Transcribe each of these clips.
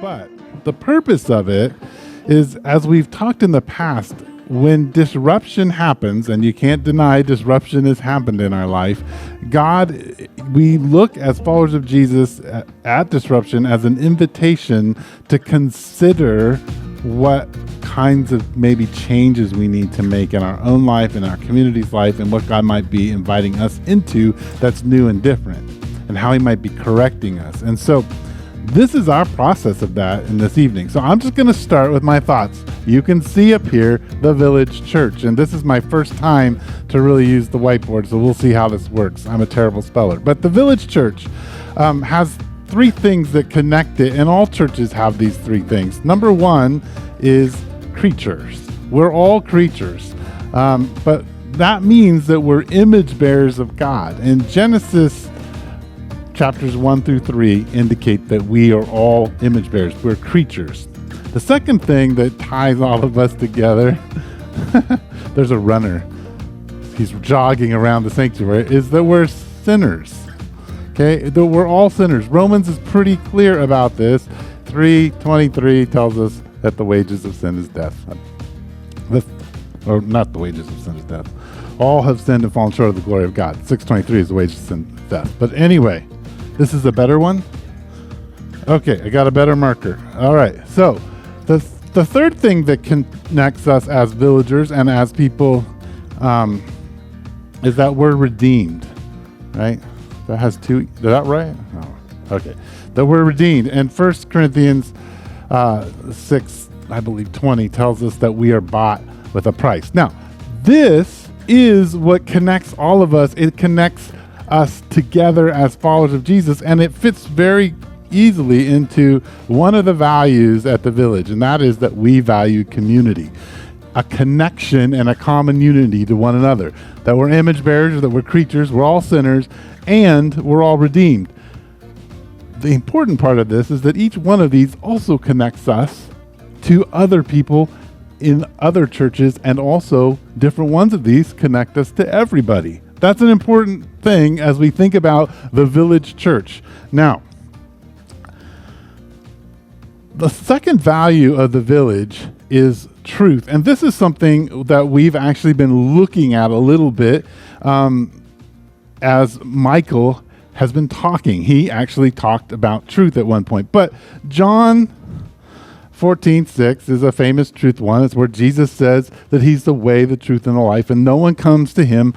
But the purpose of it is, as we've talked in the past, when disruption happens, and you can't deny disruption has happened in our life, we look as followers of Jesus at disruption as an invitation to consider what kinds of maybe changes we need to make in our own life, in our community's life, and what God might be inviting us into that's new and different, and how he might be correcting us. And so this is our process of that in this evening. So I'm just going to start with my thoughts. You can see up here the Village Church, and this is my first time to really use the whiteboard, so we'll see how this works. I'm a terrible speller. But the Village Church has three things that connect it, and all churches have these three things. Number one is creatures. We're all creatures, but that means that we're image bearers of God. In Genesis chapters 1 through 3 indicate that we are all image bearers. We're creatures. The second thing that ties all of us together, there's a runner. He's jogging around the sanctuary, is that we're sinners. Okay, that we're all sinners. Romans is pretty clear about this. 3:23 tells us that the wages of sin is death. Or not the wages of sin is death. All have sinned and fallen short of the glory of God. 6:23 is the wages of sin, death. But anyway, this is a better one? Okay, I got a better marker. All right, so the third thing that connects us as villagers and as people is that we're redeemed, right? That has two, is that right? Oh, okay, that we're redeemed. And 1 Corinthians 6, I believe 20, tells us that we are bought with a price. Now, this is what connects all of us. It connects us together as followers of Jesus, and it fits very easily into one of the values at the Village, and that is that we value community, a connection and a common unity to one another, that we're image bearers, that we're creatures, we're all sinners, and we're all redeemed. The important part of this is that each one of these also connects us to other people in other churches, and also different ones of these connect us to everybody. That's an important thing as we think about the Village Church. Now, the second value of the Village is truth. And this is something that we've actually been looking at a little bit as Michael has been talking. He actually talked about truth at one point. But John 14:6 is a famous truth one. It's where Jesus says that he's the way, the truth, and the life, and no one comes to him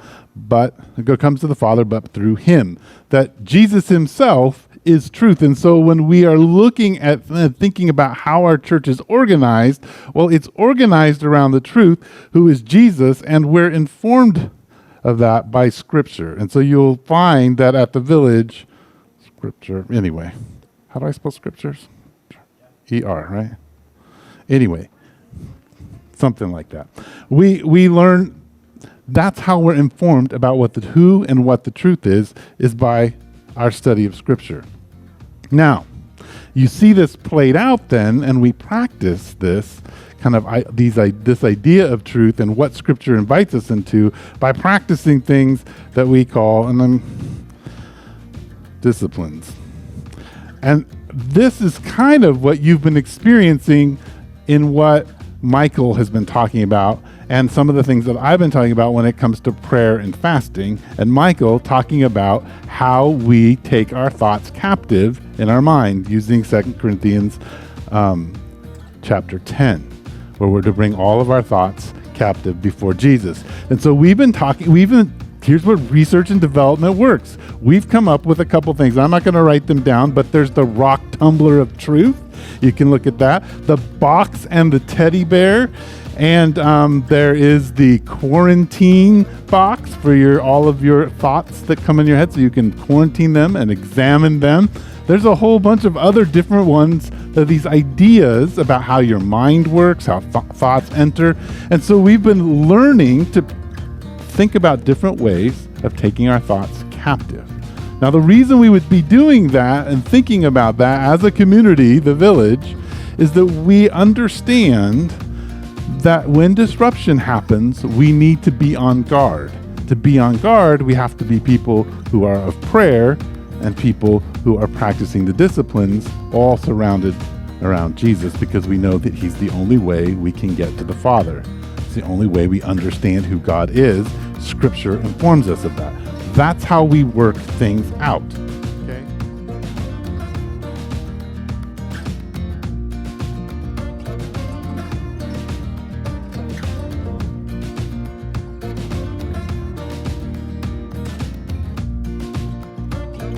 comes to the Father but through him. That Jesus himself is truth. And so when we are looking at thinking about how our church is organized, well, it's organized around the truth, who is Jesus, and we're informed of that by Scripture. And so you'll find that at the Village, Scripture, anyway, how do I spell Scriptures? E-R, right? Anyway, something like that. We learn that's how we're informed about what the who and what the truth is by our study of Scripture. Now, you see this played out then, and we practice this kind of this idea of truth and what Scripture invites us into by practicing things that we call disciplines. And this is kind of what you've been experiencing in what Michael has been talking about, and some of the things that I've been talking about when it comes to prayer and fasting, and Michael talking about how we take our thoughts captive in our mind using 2 Corinthians chapter 10, where we're to bring all of our thoughts captive before Jesus. And so here's where research and development works. We've come up with a couple things. I'm not going to write them down, but there's the rock tumbler of truth. You can look at that. The box and the teddy bear. And there is the quarantine box for all of your thoughts that come in your head, so you can quarantine them and examine them. There's a whole bunch of other different ones, these ideas about how your mind works, how thoughts enter. And so we've been learning to think about different ways of taking our thoughts captive. Now, the reason we would be doing that and thinking about that as a community, the Village, is that we understand that when disruption happens, we need to be on guard. To be on guard, we have to be people who are of prayer and people who are practicing the disciplines, all surrounded around Jesus because we know that he's the only way we can get to the Father. It's the only way we understand who God is. Scripture informs us of that. That's how we work things out.